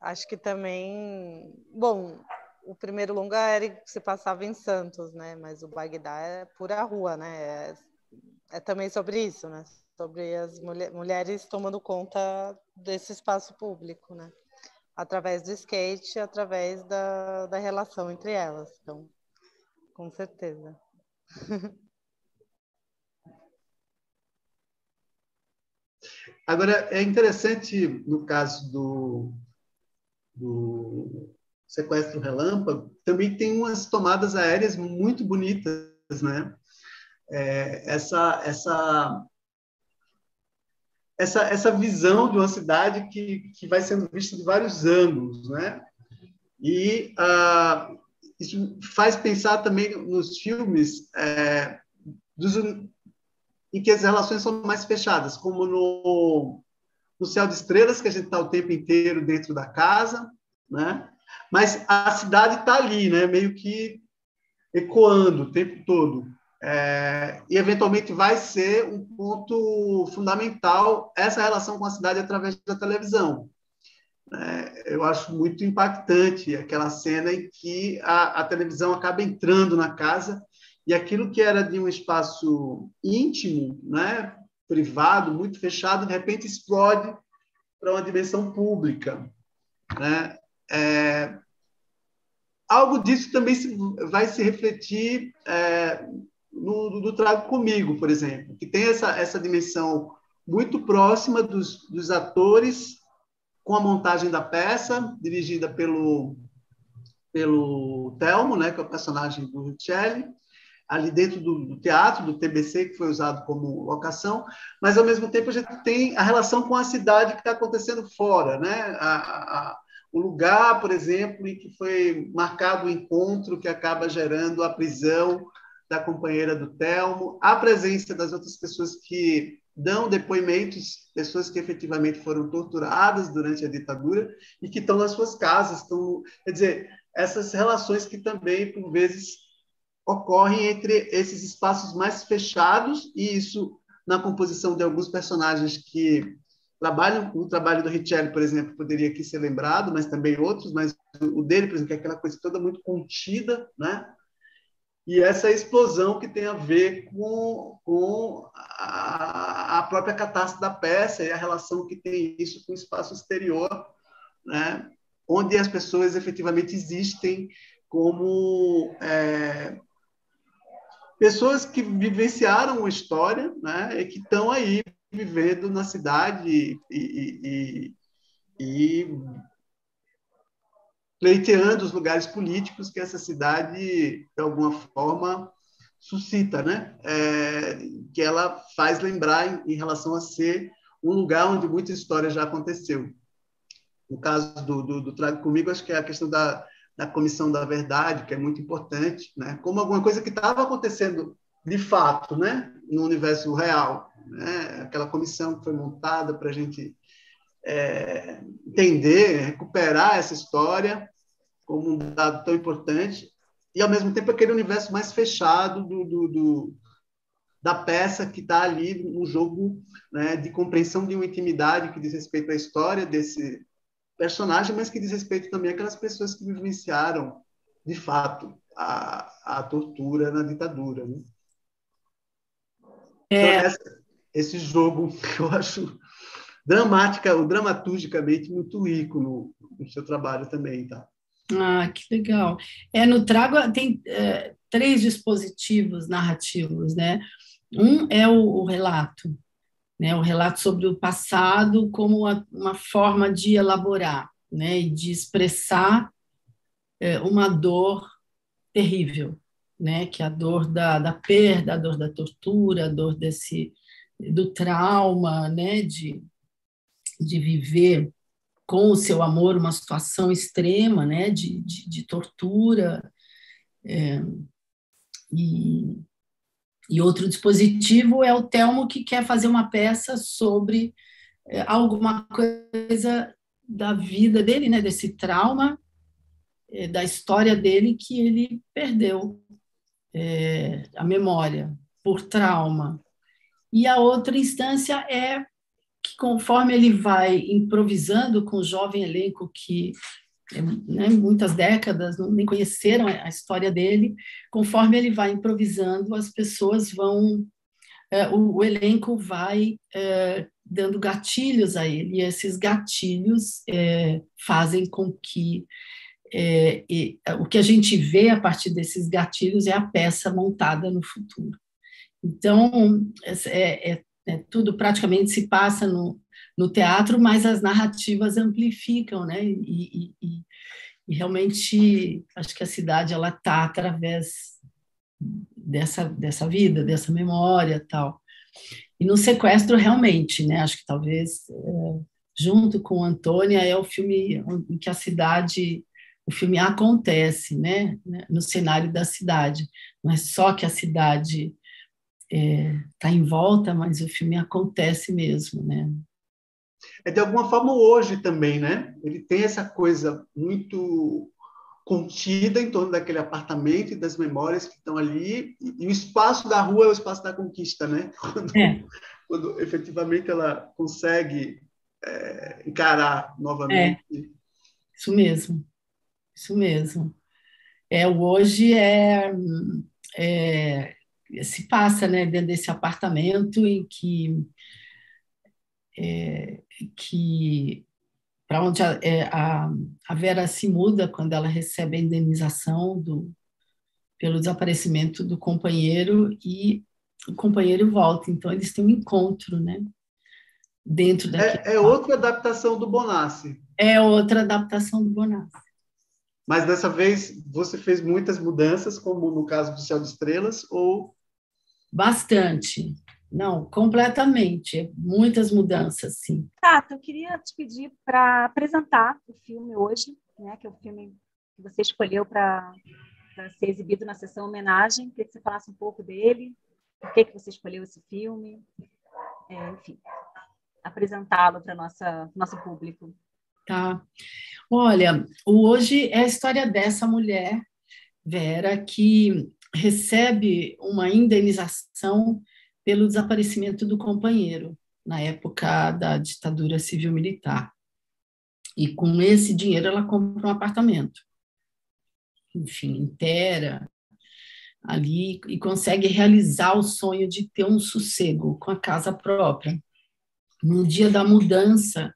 Acho que também, bom, o primeiro longa se passava em Santos, né? Mas o Bagdá é pura rua, né? É também sobre isso, né? Sobre as mulheres tomando conta desse espaço público, né? Através do skate, através da relação entre elas. Então, com certeza. Agora, é interessante, no caso do Sequestro Relâmpago, também tem umas tomadas aéreas muito bonitas, né? Essa visão de uma cidade que vai sendo vista de vários ângulos, né? E isso faz pensar também nos filmes em que as relações são mais fechadas, como no Céu de Estrelas, que a gente está o tempo inteiro dentro da casa, né? Mas a cidade está ali, né? Meio que ecoando o tempo todo. E, eventualmente, vai ser um ponto fundamental essa relação com a cidade através da televisão. Eu acho muito impactante aquela cena em que a televisão acaba entrando na casa e aquilo que era de um espaço íntimo, né, privado, muito fechado, de repente explode para uma dimensão pública, né? Algo disso também vai se refletir no Trago Comigo, por exemplo, que tem essa dimensão muito próxima dos atores com a montagem da peça, dirigida pelo Telmo, né, que é o personagem do Richelli, ali dentro do teatro, do TBC, que foi usado como locação, mas, ao mesmo tempo, a gente tem a relação com a cidade que está acontecendo fora, né? O lugar, por exemplo, em que foi marcado o encontro que acaba gerando a prisão da companheira do Telmo, a presença das outras pessoas que dão depoimentos, pessoas que efetivamente foram torturadas durante a ditadura e que estão nas suas casas. Quer dizer, essas relações que também, por vezes, ocorrem entre esses espaços mais fechados, e isso na composição de alguns personagens que trabalham. O trabalho do Richelli, por exemplo, poderia aqui ser lembrado, mas também outros, mas o dele, por exemplo, que é aquela coisa toda muito contida, né? E essa explosão que tem a ver com a própria catástrofe da peça e a relação que tem isso com o espaço exterior, né? Onde as pessoas efetivamente existem como pessoas que vivenciaram uma história, né? E que estão aí vivendo na cidade e pleiteando os lugares políticos que essa cidade, de alguma forma, suscita, né? Que ela faz lembrar em relação a ser um lugar onde muita história já aconteceu. No caso do Trago Comigo, acho que é a questão da Comissão da Verdade, que é muito importante, né? Como alguma coisa que estava acontecendo de fato, né? No universo real, né? Aquela comissão que foi montada para a gente entender, recuperar essa história como um dado tão importante, e, ao mesmo tempo, aquele universo mais fechado da peça que está ali no jogo, né, de compreensão de uma intimidade que diz respeito à história desse personagem, mas que diz respeito também àquelas pessoas que vivenciaram, de fato, a tortura na ditadura. Né? Então, esse jogo que eu acho dramaturgicamente muito rico no seu trabalho também, tá? Ah, que legal. No Trago tem 3 dispositivos narrativos, né? Um é o relato, né? O relato sobre o passado como uma forma de elaborar, né? E de expressar uma dor terrível, né? Que é a dor da perda, a dor da tortura, a dor do trauma, né? De viver com o seu amor uma situação extrema, né, de tortura, e outro dispositivo é o Telmo, que quer fazer uma peça sobre alguma coisa da vida dele, né, desse trauma, da história dele, que ele perdeu a memória por trauma. E a outra instância é que, conforme ele vai improvisando com o jovem elenco que, né, muitas décadas nem conheceram a história dele, conforme ele vai improvisando, as pessoas vão, o elenco vai dando gatilhos a ele, e esses gatilhos fazem com que o que a gente vê a partir desses gatilhos é a peça montada no futuro. Então, tudo praticamente se passa no teatro, mas as narrativas amplificam, né? E realmente acho que a cidade ela está através dessa vida, dessa memória, tal. E no Sequestro realmente, né? Acho que talvez junto com Antônia é o filme em que o filme acontece, né? No cenário da cidade. Não é só que a cidade está em volta, mas o filme acontece mesmo, né? De alguma forma hoje também, né? Ele tem essa coisa muito contida em torno daquele apartamento e das memórias que estão ali, e o espaço da rua é o espaço da conquista, né? Quando efetivamente ela consegue encarar novamente. Isso mesmo, isso mesmo. O hoje se passa, né, dentro desse apartamento em que para onde a Vera se muda quando ela recebe a indenização pelo desaparecimento do companheiro, e o companheiro volta. Então, eles têm um encontro, né, dentro daquele... outra adaptação do Bonassi. É outra adaptação do Bonassi. Mas dessa vez você fez muitas mudanças, como no caso do Céu de Estrelas, ou... Bastante. Não, completamente. Muitas mudanças, sim. Tato, eu queria te pedir para apresentar o filme hoje, né, que é o filme que você escolheu para ser exibido na sessão homenagem. Queria que você falasse um pouco dele, por que você escolheu esse filme, enfim, apresentá-lo para nosso público. Tá. Olha, hoje é a história dessa mulher, Vera, que recebe uma indenização pelo desaparecimento do companheiro na época da ditadura civil-militar. E com esse dinheiro ela compra um apartamento, enfim, inteira ali, e consegue realizar o sonho de ter um sossego com a casa própria. No dia da mudança,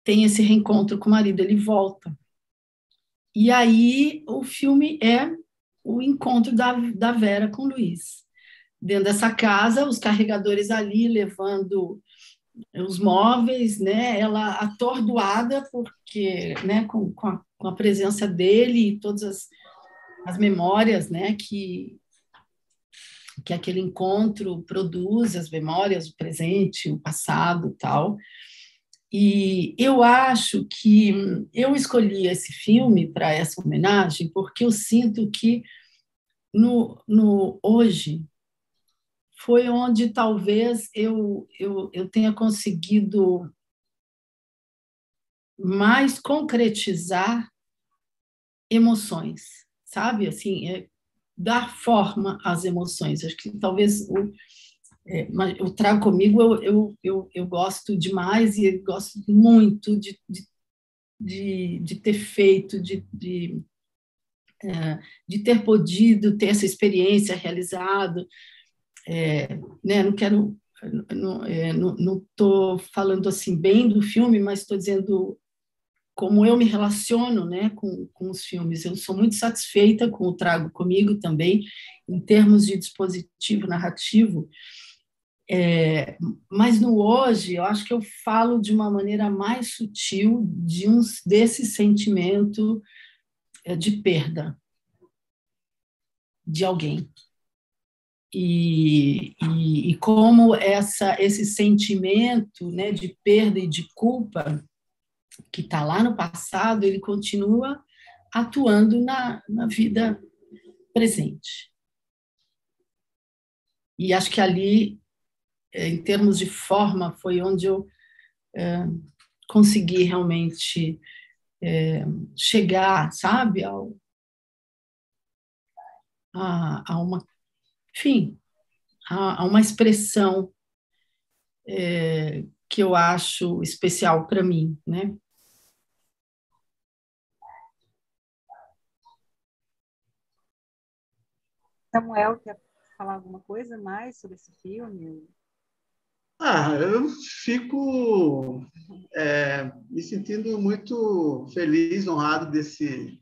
tem esse reencontro com o marido, ele volta. E aí o filme é o encontro da Vera com o Luiz. Dentro dessa casa, os carregadores ali levando os móveis, né? Ela atordoada porque, né, com a presença dele e todas as memórias, né, que aquele encontro produz, as memórias, o presente, o passado, tal. E eu acho que eu escolhi esse filme para essa homenagem porque eu sinto que no hoje foi onde talvez eu tenha conseguido mais concretizar emoções, sabe? Assim, dar forma às emoções. Acho que talvez eu trago comigo, eu gosto demais e eu gosto muito de ter feito, de ter podido ter essa experiência realizado. Né? Não quero, não estou falando assim bem do filme, mas estou dizendo como eu me relaciono, né, com os filmes. Eu sou muito satisfeita com o Trago Comigo também, em termos de dispositivo narrativo, mas no hoje eu acho que eu falo de uma maneira mais sutil desse sentimento de perda de alguém. E como esse sentimento, né, de perda e de culpa que está lá no passado, ele continua atuando na vida presente. E acho que ali, em termos de forma, foi onde eu consegui realmente chegar, sabe, a uma, enfim, a uma expressão que eu acho especial para mim, né? Samuel, quer falar alguma coisa mais sobre esse filme? Eu fico me sentindo muito feliz, honrado desse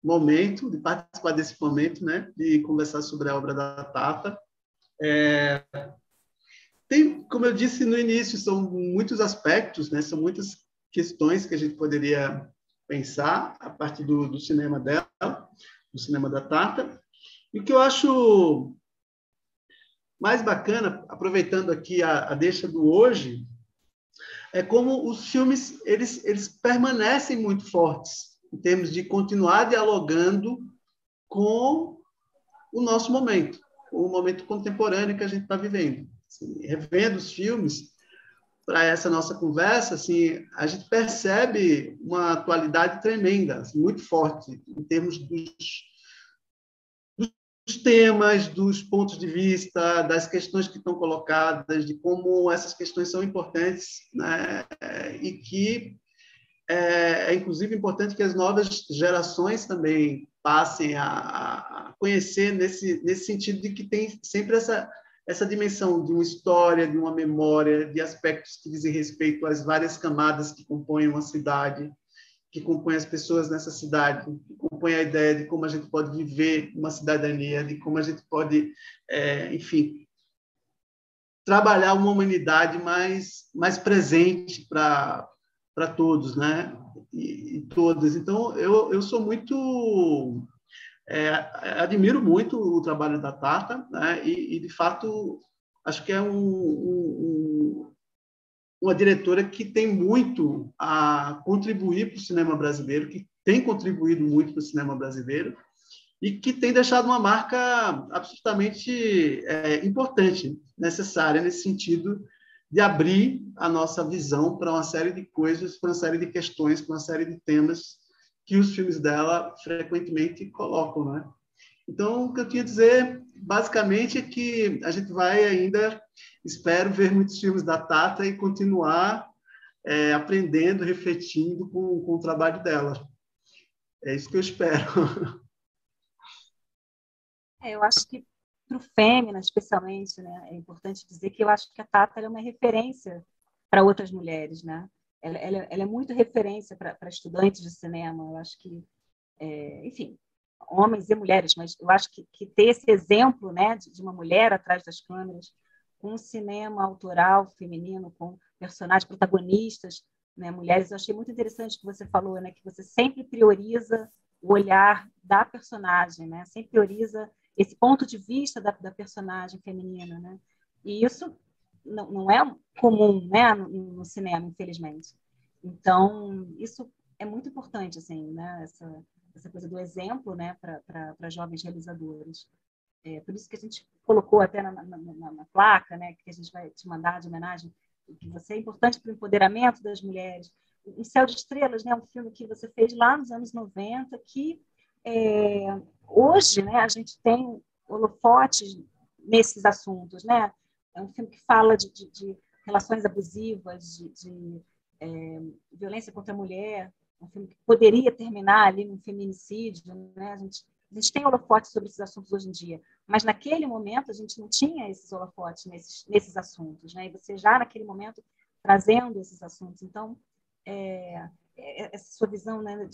momento, de participar desse momento, né, de conversar sobre a obra da Tata. Tem, como eu disse no início, são muitos aspectos, né, são muitas questões que a gente poderia pensar a partir do cinema dela, do cinema da Tata. E o que eu acho mais bacana, aproveitando aqui a deixa do hoje, é como os filmes eles permanecem muito fortes em termos de continuar dialogando com o nosso momento, o momento contemporâneo que a gente está vivendo. Assim, revendo os filmes para essa nossa conversa, assim, a gente percebe uma atualidade tremenda, assim, muito forte em termos dos temas, dos pontos de vista, das questões que estão colocadas, de como essas questões são importantes, né? E que é inclusive importante que as novas gerações também passem a conhecer nesse sentido de que tem sempre essa dimensão de uma história, de uma memória, de aspectos que dizem respeito às várias camadas que compõem uma cidade, que compõem as pessoas nessa cidade, que compõem a ideia de como a gente pode viver uma cidadania, de como a gente pode, enfim, trabalhar uma humanidade mais presente para para todos, né? E todas. Então, eu sou muito... admiro muito o trabalho da Tata, né? E, de fato, acho que é uma diretora que tem muito a contribuir para o cinema brasileiro, que tem contribuído muito para o cinema brasileiro e que tem deixado uma marca absolutamente importante, necessária nesse sentido de abrir a nossa visão para uma série de coisas, para uma série de questões, para uma série de temas que os filmes dela frequentemente colocam, né? Então, o que eu tinha a dizer, basicamente, é que a gente vai ainda, espero, ver muitos filmes da Tata e continuar aprendendo, refletindo com o trabalho dela. É isso que eu espero. Eu acho que para o Fêmea, especialmente, né, é importante dizer que eu acho que a Tata é uma referência para outras mulheres, né? Ela é muito referência para estudantes de cinema. Eu acho que, enfim, homens e mulheres, mas eu acho que ter esse exemplo, né, de uma mulher atrás das câmeras, com um cinema autoral feminino, com personagens protagonistas, né, mulheres, eu achei muito interessante o que você falou, né, que você sempre prioriza o olhar da personagem, né, sempre prioriza esse ponto de vista da personagem feminina, né, e isso não é comum, né, no cinema, infelizmente. Então, isso é muito importante, assim, né, essa coisa do exemplo, né, para jovens realizadores. Por isso que a gente colocou até na placa, né, que a gente vai te mandar de homenagem, que você é importante para o empoderamento das mulheres. O Céu de Estrelas, né, um filme que você fez lá nos anos 90, que hoje, né, a gente tem holofotes nesses assuntos, né? É um filme que fala de relações abusivas, de violência contra a mulher, um filme que poderia terminar ali num feminicídio, né? A gente tem holofotes sobre esses assuntos hoje em dia, mas naquele momento a gente não tinha esses holofotes nesses assuntos, né? E você já naquele momento trazendo esses assuntos. Então, essa sua visão, né,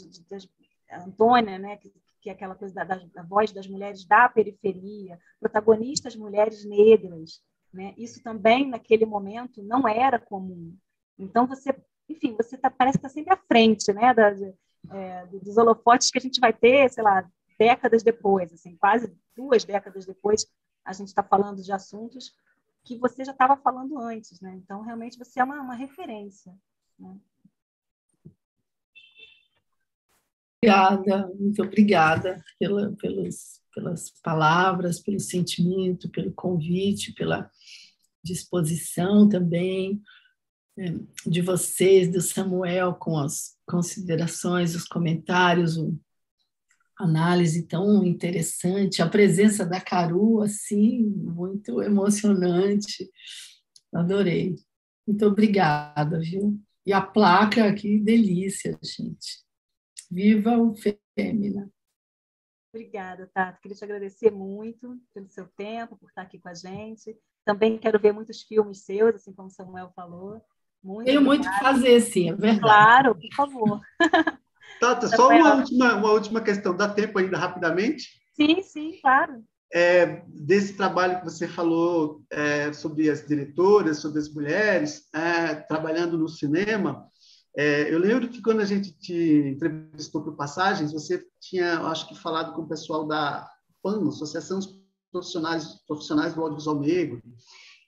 a Antônia, né, que é aquela coisa da voz das mulheres da periferia, protagonistas mulheres negras, né? Isso também naquele momento não era comum. Então enfim, parece que está sempre à frente, né, dos holofotes que a gente vai ter, sei lá, décadas depois, assim, quase 2 décadas depois, a gente está falando de assuntos que você já estava falando antes, né? Então, realmente, você é uma referência, né? Obrigada, muito obrigada pelas palavras, pelo sentimento, pelo convite, pela disposição também de vocês, do Samuel, com as considerações, os comentários, a análise tão interessante, a presença da Caru, assim, muito emocionante. Adorei. Muito obrigada, viu? E a placa, que delícia, gente. Viva o Fêmea. Obrigada, Tata. Queria te agradecer muito pelo seu tempo, por estar aqui com a gente. Também quero ver muitos filmes seus, assim como o Samuel falou. Tenho muito que fazer, sim, é verdade. Claro, por favor. Tata, só uma última questão. Dá tempo ainda, rapidamente? Sim, claro. Desse trabalho que você falou sobre as diretoras, sobre as mulheres trabalhando no cinema, eu lembro que quando a gente te entrevistou por Passagens, você tinha, acho que, falado com o pessoal da PAN, Associação dos Profissionais do Audiovisual Negro,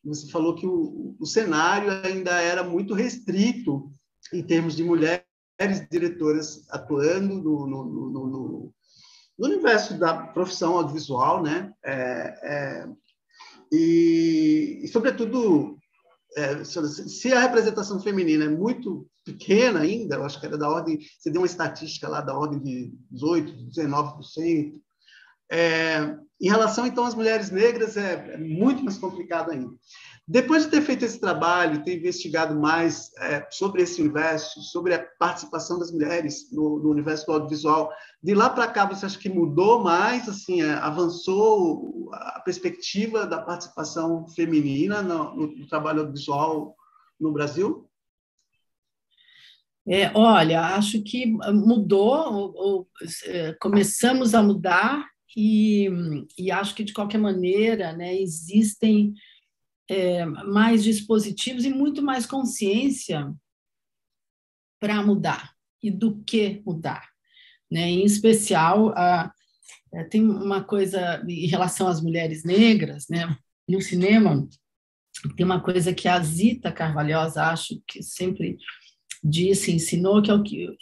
e você falou que o cenário ainda era muito restrito em termos de mulheres diretoras atuando no universo da profissão audiovisual, né? E, sobretudo, se a representação feminina é muito pequena ainda, eu acho que era da ordem, você deu uma estatística lá da ordem de 18%, 19%, em relação, então, às mulheres negras, é muito mais complicado ainda. Depois de ter feito esse trabalho, ter investigado mais sobre esse universo, sobre a participação das mulheres no universo do audiovisual, de lá para cá, você acha que mudou mais, assim, avançou a perspectiva da participação feminina no trabalho audiovisual no Brasil? Olha, acho que mudou, começamos a mudar, e acho que, de qualquer maneira, né, existem mais dispositivos e muito mais consciência para mudar e do que mudar, né? Em especial, tem uma coisa em relação às mulheres negras, né? No cinema, tem uma coisa que a Zita Carvalhosa, acho que sempre disse, ensinou, que é o que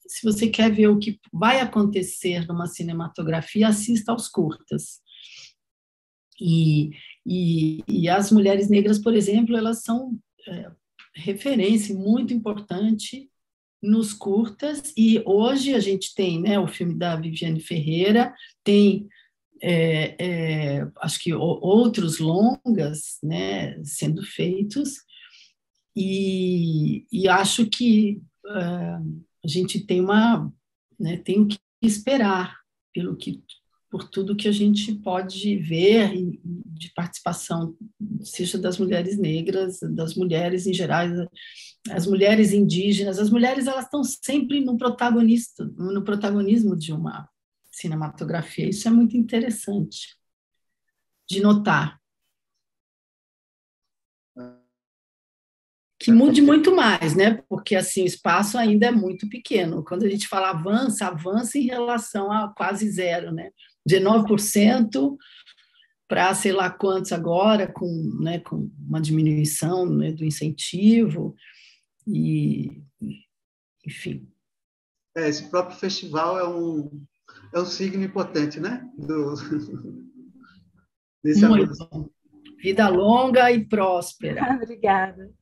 se você quer ver o que vai acontecer numa cinematografia, assista aos curtas. E as mulheres negras, por exemplo, elas são referência muito importante nos curtas, e hoje a gente tem, né, o filme da Viviane Ferreira, tem acho que outros longas, né, sendo feitos, e acho que a gente tem né, tem o que esperar por tudo que a gente pode ver de participação, seja das mulheres negras, das mulheres em geral, as mulheres indígenas. As mulheres, elas estão sempre no protagonismo de uma cinematografia. Isso é muito interessante de notar. Que mude muito mais, né? Porque assim, o espaço ainda é muito pequeno. Quando a gente fala avança em relação a quase zero, né? 19% para sei lá quantos agora, né, com uma diminuição, né, do incentivo, e enfim. Esse próprio festival é um signo potente, né? Desse Muito. Vida longa e próspera. Obrigada.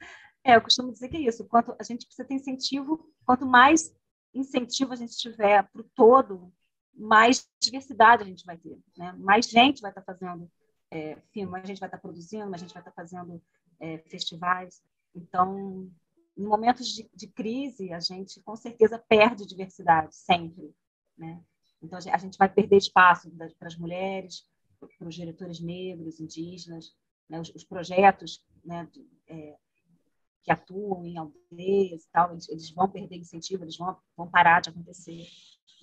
Eu costumo dizer que é isso. Quanto a gente precisa ter incentivo, quanto mais incentivo a gente tiver para o todo, mais diversidade a gente vai ter, né? Mais gente vai estar fazendo filme, mais gente vai estar produzindo, mais gente vai estar fazendo festivais. Então, em momentos de crise, a gente com certeza perde diversidade, sempre, né? Então, a gente vai perder espaço para as mulheres, para os diretores negros, indígenas, né? Os projetos, né, que atuam em aldeias e tal, eles vão perder incentivo, eles vão parar de acontecer.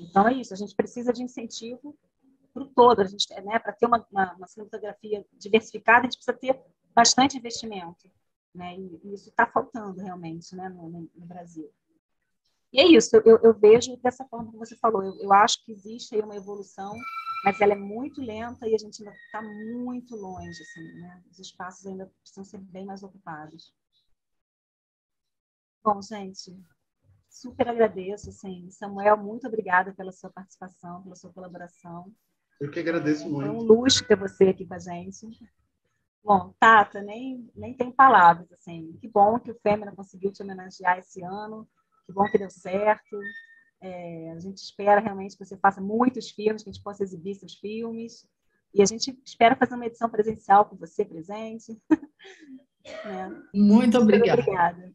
Então, é isso, a gente precisa de incentivo para o todo, a gente, né, para ter uma cinematografia diversificada, a gente precisa ter bastante investimento, né, e isso está faltando realmente, né, no Brasil. E é isso, eu vejo dessa forma que você falou, eu acho que existe aí uma evolução, mas ela é muito lenta e a gente ainda está muito longe, assim, né, os espaços ainda precisam ser bem mais ocupados. Bom, gente, super agradeço, assim, Samuel, muito obrigada pela sua participação, pela sua colaboração. Eu que agradeço muito. Foi um luxo ter você aqui com a gente. Bom, Tata, nem tem palavras, assim, que bom que o Fêmea conseguiu te homenagear esse ano, que bom que deu certo. A gente espera realmente que você faça muitos filmes, que a gente possa exibir seus filmes, e a gente espera fazer uma edição presencial com você presente. Né? Muito obrigada. Obrigada.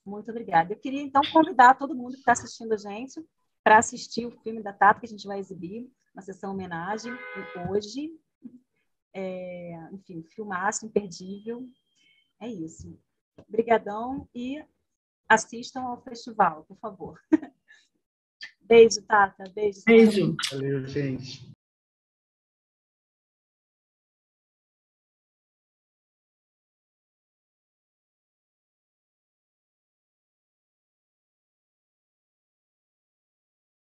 Muito obrigada. Eu queria, então, convidar todo mundo que está assistindo a gente para assistir o filme da Tata, que a gente vai exibir, uma sessão homenagem hoje. Enfim, filmaço imperdível. É isso. Obrigadão e assistam ao festival, por favor. Beijo, Tata. Beijo. Beijo. Valeu, gente.